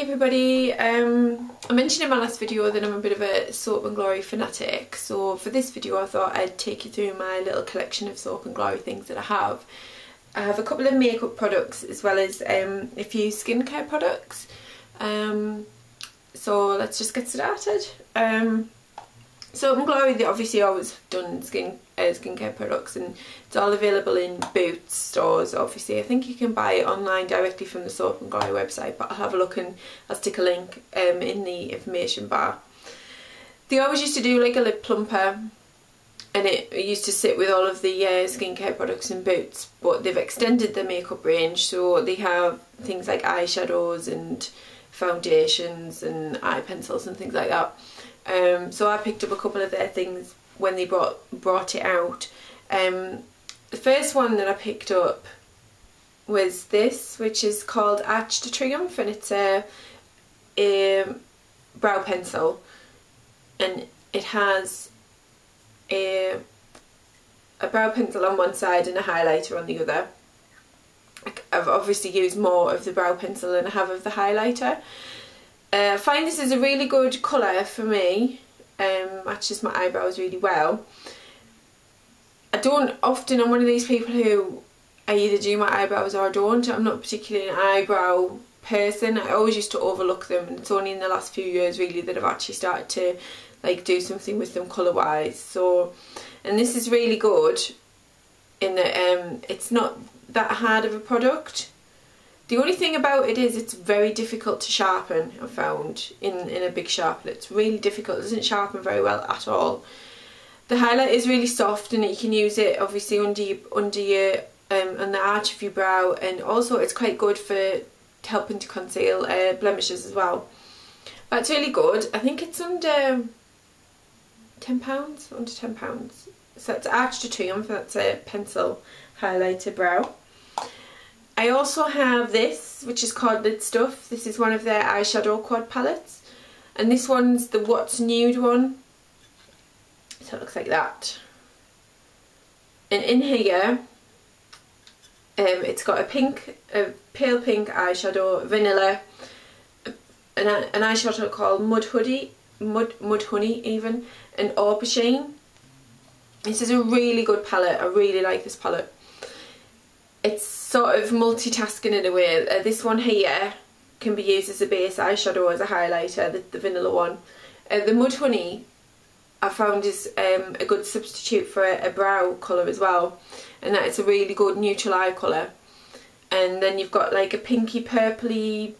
everybody, I mentioned in my last video that I'm a bit of a Soap and Glory fanatic, so for this video I thought I'd take you through my little collection of Soap and Glory things that I have. I have a couple of makeup products as well as a few skincare products, so let's just get started. Soap and Glory, they obviously always done skincare products, and it's all available in Boots stores. Obviously I think you can buy it online directly from the Soap and Glory website, but I'll have a look and I'll stick a link in the information bar. They always used to do like a lip plumper, and it used to sit with all of the skincare products in Boots, but they've extended the makeup range, so they have things like eyeshadows and foundations and eye pencils and things like that. So I picked up a couple of their things when they brought it out. The first one that I picked up was this, which is called Arch de Triomphe, and it's a brow pencil, and it has a brow pencil on one side and a highlighter on the other. I've obviously used more of the brow pencil than I have of the highlighter. I find this is a really good colour for me, matches my eyebrows really well. I'm one of these people who I either do my eyebrows or I don't. I'm not particularly an eyebrow person. I always used to overlook them, and it's only in the last few years really that I've actually started to like do something with them colour wise. So, and this is really good in that it's not that hard of a product. The only thing about it is it's very difficult to sharpen. I've found in a big sharpener it's really difficult. It doesn't sharpen very well at all. The highlight is really soft, and you can use it obviously under your on the arch of your brow, and also it's quite good for helping to conceal blemishes as well. That's really good. I think it's under £10, under £10. So it's Arch de Triomphe, that's a pencil highlighter brow. I also have this, which is called Lit Stuff. This is one of their eyeshadow quad palettes, and this one's the What's Nude one, so it looks like that. And in here it's got a pale pink eyeshadow, vanilla, an eyeshadow called Mud Honey even, and Aubergine. This is a really good palette. I really like this palette. It's sort of multitasking in a way. This one here can be used as a base eyeshadow, as a highlighter, the vanilla one. The Mud Honey I found is a good substitute for a brow colour as well, and that it's a really good neutral eye colour. And then you've got like a pinky purpley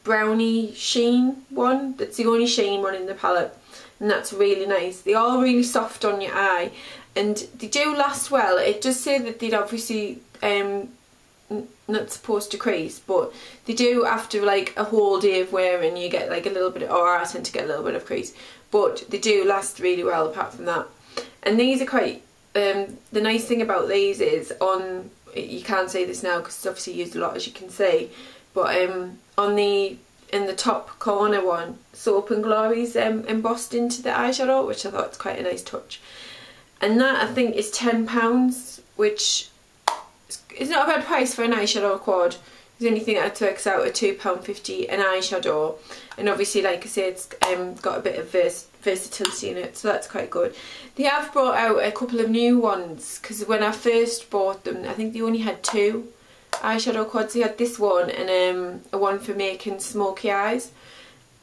browny sheen one. That's the only sheen one in the palette, and that's really nice. They're all really soft on your eye, and they do last well. It does say that they'd obviously not supposed to crease, but they do after like a whole day of wearing. You get like a little bit, or I tend to get a little bit of crease, but they do last really well apart from that. And these are quite the nice thing about these is you can't say this now because it's obviously used a lot, as you can see, but in the top corner one, Soap and Glory's embossed into the eyeshadow, which I thought was quite a nice touch. And that I think is £10, which is not a bad price for an eyeshadow quad. The only thing that works out at £2.50 an eyeshadow, and obviously like I say it's got a bit of versatility in it, so that's quite good. They have brought out a couple of new ones, because when I first bought them I think they only had 2 eyeshadow quads. They had this one and a one for making smoky eyes.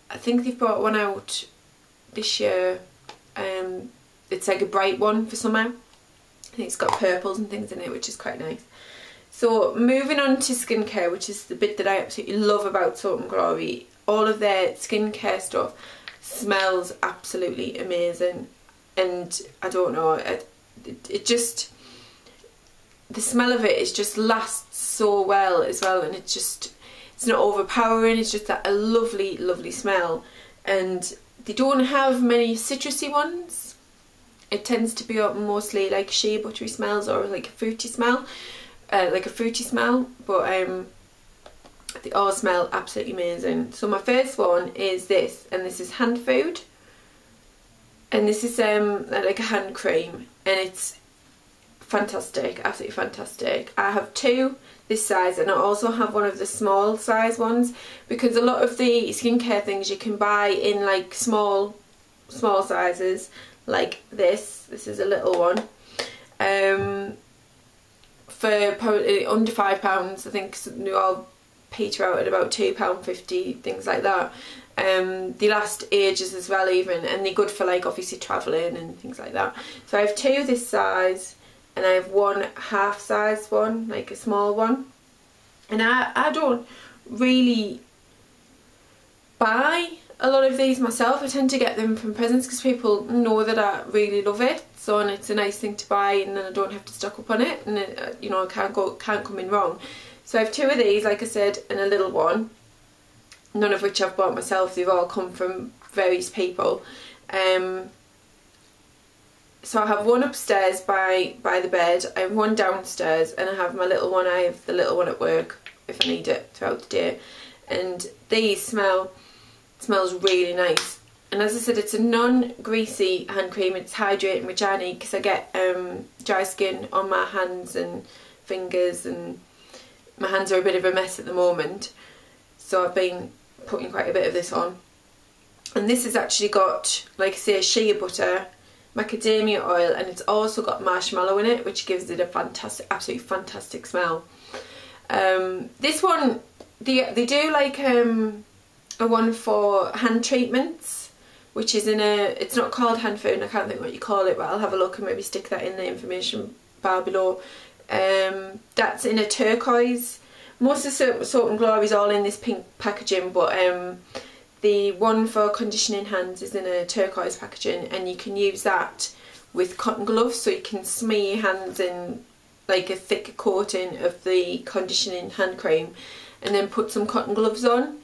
I think they've brought one out this year. It's like a bright one for summer. I think it's got purples and things in it, which is quite nice. So moving on to skincare, which is the bit that I absolutely love about Soap and Glory. All of their skincare stuff smells absolutely amazing, and I don't know, it just, the smell of it is just lasts so well as well, and it's not overpowering. It's just that a lovely, lovely smell. And they don't have many citrusy ones. It tends to be mostly like shea buttery smells, or like a fruity smell. But they all smell absolutely amazing. So my first one is this, and this is Hand Food, and this is like a hand cream, and it's fantastic, absolutely fantastic. I have two this size, and I also have one of the small size ones, because a lot of the skincare things you can buy in like small sizes, like this is a little one, for probably under £5. I think they all peter out at about £2.50, things like that. They last ages as well even, and they're good for like obviously travelling and things like that. So I have two this size, and I have one half size one, like a small one. And I don't really buy a lot of these myself. I tend to get them from presents because people know that I really love it. So, and it's a nice thing to buy, and then I don't have to stock up on it, and it, you know, I can't come in wrong. So I have two of these, like I said, and a little one. None of which I've bought myself. They've all come from various people. So I have one upstairs by the bed, I have one downstairs, and I have my little one. I have the little one at work if I need it throughout the day. And these smells really nice. And as I said, it's a non-greasy hand cream. It's hydrating, which I need because I get dry skin on my hands and fingers, and my hands are a bit of a mess at the moment. So I've been putting quite a bit of this on. And this has actually got, like I say, shea butter, macadamia oil, and it's also got marshmallow in it, which gives it a fantastic, absolutely fantastic smell. This one, they do like a one for hand treatments, which is in a, it's not called hand food, and I can't think what you call it, but I'll have a look and maybe stick that in the information bar below. That's in a turquoise. Most of the Soap and Glory is all in this pink packaging, but the one for conditioning hands is in a turquoise packaging, and you can use that with cotton gloves, so you can smear your hands in like a thick coating of the conditioning hand cream, and then put some cotton gloves on,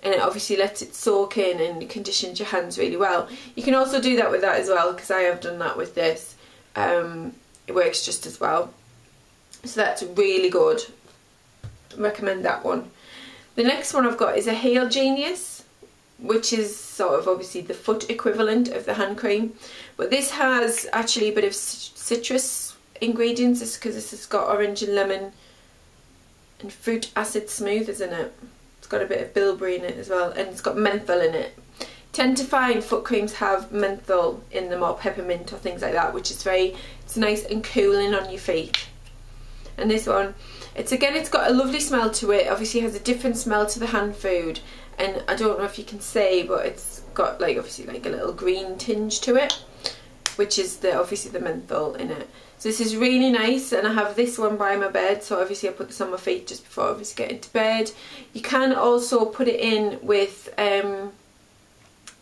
and it obviously lets it soak in and conditions your hands really well. You can also do that with that as well, because I have done that with this. It works just as well. So that's really good. Recommend that one. The next one I've got is a Heal Genius, which is sort of obviously the foot equivalent of the hand cream, but this has actually a bit of citrus ingredients. It's because this has got orange and lemon and fruit acid smoothers in it. It's got a bit of bilberry in it as well, and it's got menthol in it. Tend to find foot creams have menthol in them, or peppermint or things like that, which is it's nice and cooling on your feet. And this one, it's got a lovely smell to it. Obviously it has a different smell to the hand food, and I don't know if you can see, but it's got like obviously like a little green tinge to it, which is obviously the menthol in it. So this is really nice, and I have this one by my bed, so obviously I put this on my feet just before I obviously get into bed. You can also put it in with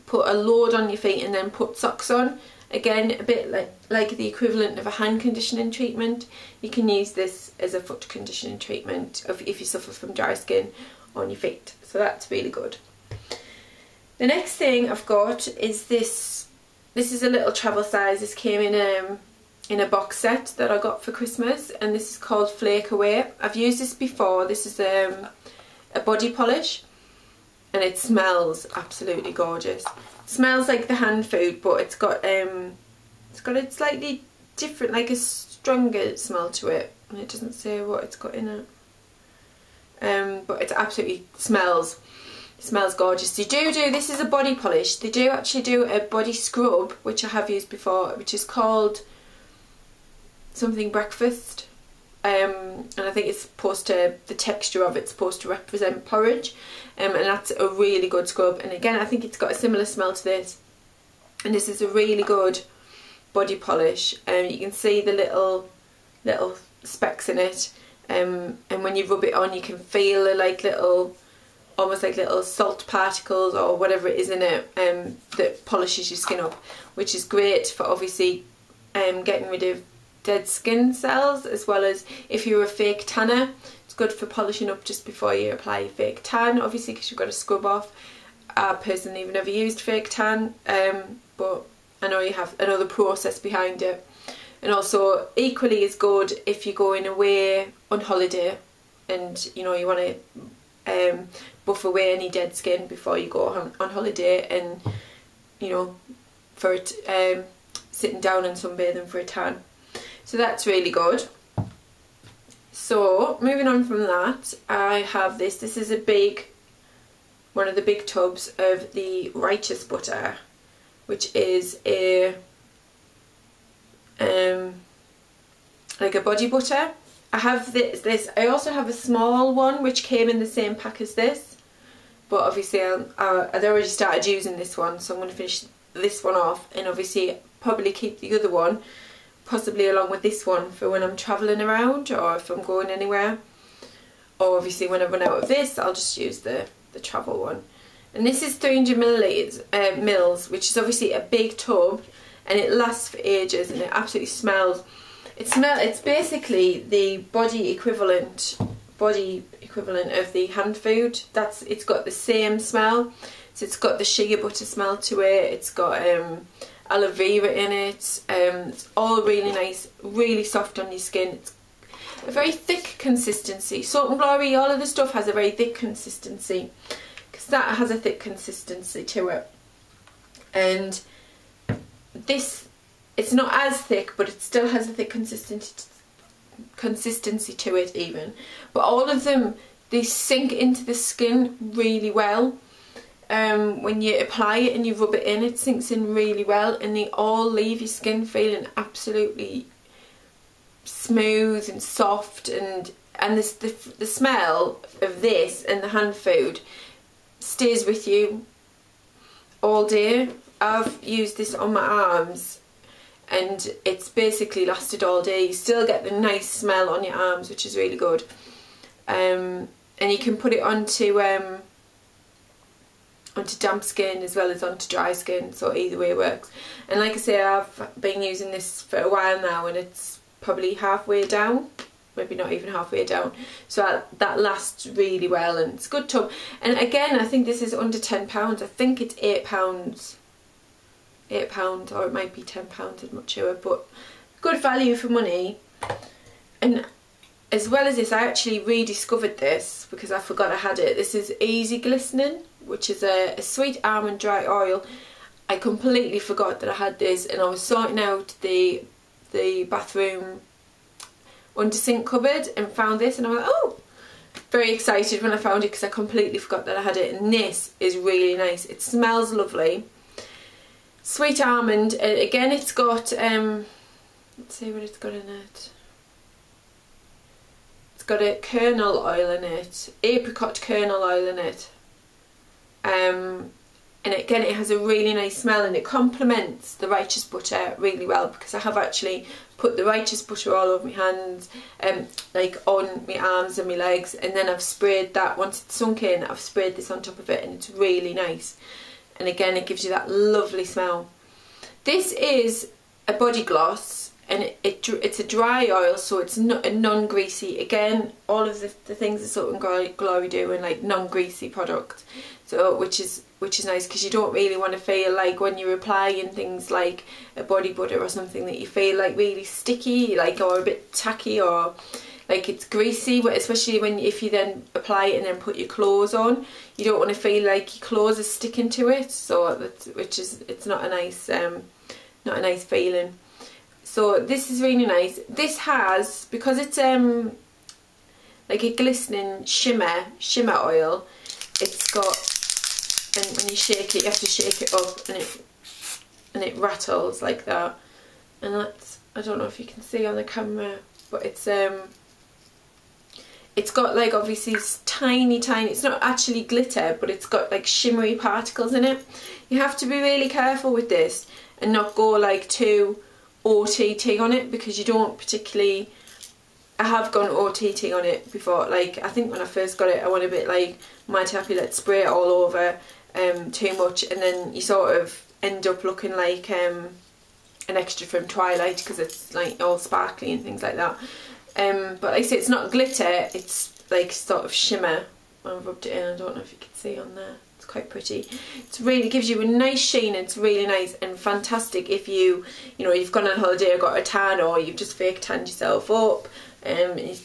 put a load on your feet and then put socks on. Again, a bit like the equivalent of a hand conditioning treatment. You can use this as a foot conditioning treatment if you suffer from dry skin on your feet. So that's really good. The next thing I've got is this. This is a little travel size. This came in a box set that I got for Christmas, and this is called Flake Away. I've used this before. This is a body polish, and it smells absolutely gorgeous. Smells like the hand food, but it's got a slightly different, like a stronger smell to it, and it doesn't say what it's got in it. But it absolutely smells gorgeous. This is a body polish. They do actually do a body scrub, which I have used before, which is called something breakfast. And I think it's supposed to, the texture of it's supposed to represent porridge, and that's a really good scrub. And again, I think it's got a similar smell to this, and this is a really good body polish. You can see the little specks in it, and when you rub it on, you can feel the almost like little salt particles or whatever it is in it, that polishes your skin up, which is great for obviously getting rid of dead skin cells, as well as if you're a fake tanner, it's good for polishing up just before you apply your fake tan, obviously, because you've got to scrub off. I personally have never used fake tan, but I know the process behind it. And also equally as good if you're going away on holiday, and you want to buff away any dead skin before you go on holiday, and for it sitting down and sunbathing for a tan. So that's really good. So moving on from that, I have this. This is one of the big tubs of the Righteous butter, which is a like a body butter. I have this. I also have a small one which came in the same pack as this, but obviously I'd already started using this one, so I'm going to finish this one off, and obviously probably keep the other one possibly along with this one for when I'm travelling around or if I'm going anywhere. Or obviously when I run out of this, I'll just use the travel one. And this is 300 mils, which is obviously a big tub, and it lasts for ages, and it absolutely smells. It's basically the body equivalent of the hand food. It's got the same smell. So it's got the shea butter smell to it. It's got aloe vera in it. It's all really nice, really soft on your skin. It's a very thick consistency. Salt and Glory, all of the stuff has a very thick consistency, because that has a thick consistency to it. And this, it's not as thick, but it still has a thick consistency to it even. But all of them, they sink into the skin really well. When you apply it and you rub it in, it sinks in really well, and they all leave your skin feeling absolutely smooth and soft, and the smell of this and the hand food stays with you all day. I've used this on my arms and it's basically lasted all day. You still get the nice smell on your arms, which is really good. And you can put it onto damp skin as well as onto dry skin, so either way works. And like I say, I've been using this for a while now, and it's probably halfway down, maybe not even halfway down, so that lasts really well, and it's a good tub. And again, I think this is under £10. I think it's £8, or it might be £10, I'm not sure, but good value for money. And as well as this, I actually rediscovered this because I forgot I had it. This is Easy Glistening, which is a sweet almond dry oil. I completely forgot that I had this, and I was sorting out the bathroom under sink cupboard and found this, and I was like, oh, very excited when I found it because I completely forgot that I had it. And this is really nice. It smells lovely. Sweet almond. Again, it's got let's see what it's got in it. It's got a kernel oil in it, apricot kernel oil in it. And again, it has a really nice smell, and it complements the Righteous butter really well, because I have actually put the Righteous butter all over my hands, like on my arms and my legs, and then I've sprayed that, once it's sunk in, I've sprayed this on top of it, and it's really nice. And again, it gives you that lovely smell. This is a body gloss, and it's a dry oil, so it's not a non-greasy. Again, all of the things that Salt and Glory do, and like non-greasy product, so which is nice, because you don't really want to feel like when you're applying things like a body butter or something that you feel like really sticky, like, or a bit tacky, or like it's greasy, especially if you then apply it and then put your clothes on. You don't want to feel like your clothes are sticking to it, so it's not a nice feeling. So this is really nice. This has, because it's like a glistening shimmer oil, it's got, and when you shake it, you have to shake it up, and it rattles like that. And that's, I don't know if you can see on the camera, but it's got like obviously tiny, it's not actually glitter, but it's got like shimmery particles in it. You have to be really careful with this and not go like too OTT on it, because you don't particularly, I have gone OTT on it before. Like, I think when I first got it, I went a bit like, might happy, let's spray it all over too much, and then you sort of end up looking like an extra from Twilight, because it's like all sparkly and things like that. But like I say, it's not glitter, it's like sort of shimmer. I rubbed it in, I don't know if you can see on there. It's quite pretty. It really gives you a nice sheen. It's really nice and fantastic if you've gone on holiday or got a tan, or you've just fake tanned yourself up.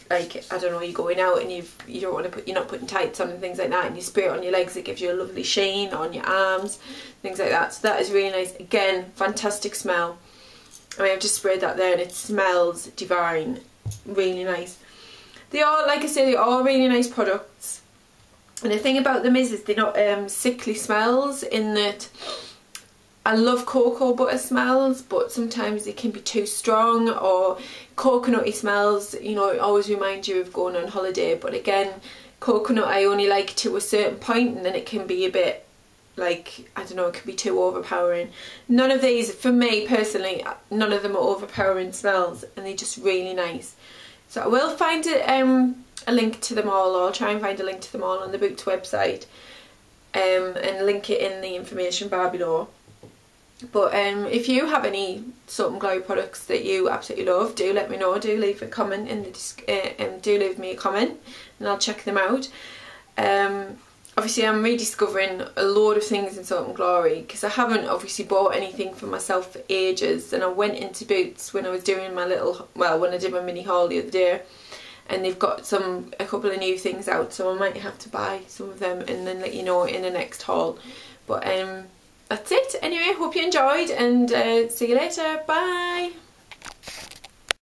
Like, I don't know, you're going out and you don't want to you're not putting tights on and things like that, and you spray it on your legs. It gives you a lovely sheen on your arms, things like that. So that is really nice. Again, fantastic smell. I mean, I've just sprayed that there and it smells divine. Really nice. They are, like I say, they are really nice products. And the thing about them is they're not sickly smells, in that I love cocoa butter smells, but sometimes they can be too strong, or coconutty smells, you know, always remind you of going on holiday. But again, coconut I only like to a certain point, and then it can be a bit, like, I don't know, it can be too overpowering. None of these, for me personally, none of them are overpowering smells, and they're just really nice. So I will find a link to them all, or I'll try and find a link to them all on the Boots website, and link it in the information bar below. But if you have any Soap and Glory products that you absolutely love, do let me know. Do leave a comment in the do leave me a comment, and I'll check them out. Obviously I'm rediscovering a load of things in Soap and Glory, because I haven't obviously bought anything for myself for ages, and I went into Boots when I was doing my little, well, when I did my mini haul the other day, and they've got a couple of new things out, so I might have to buy some of them and then let you know in the next haul. But that's it. Anyway, hope you enjoyed, and see you later. Bye.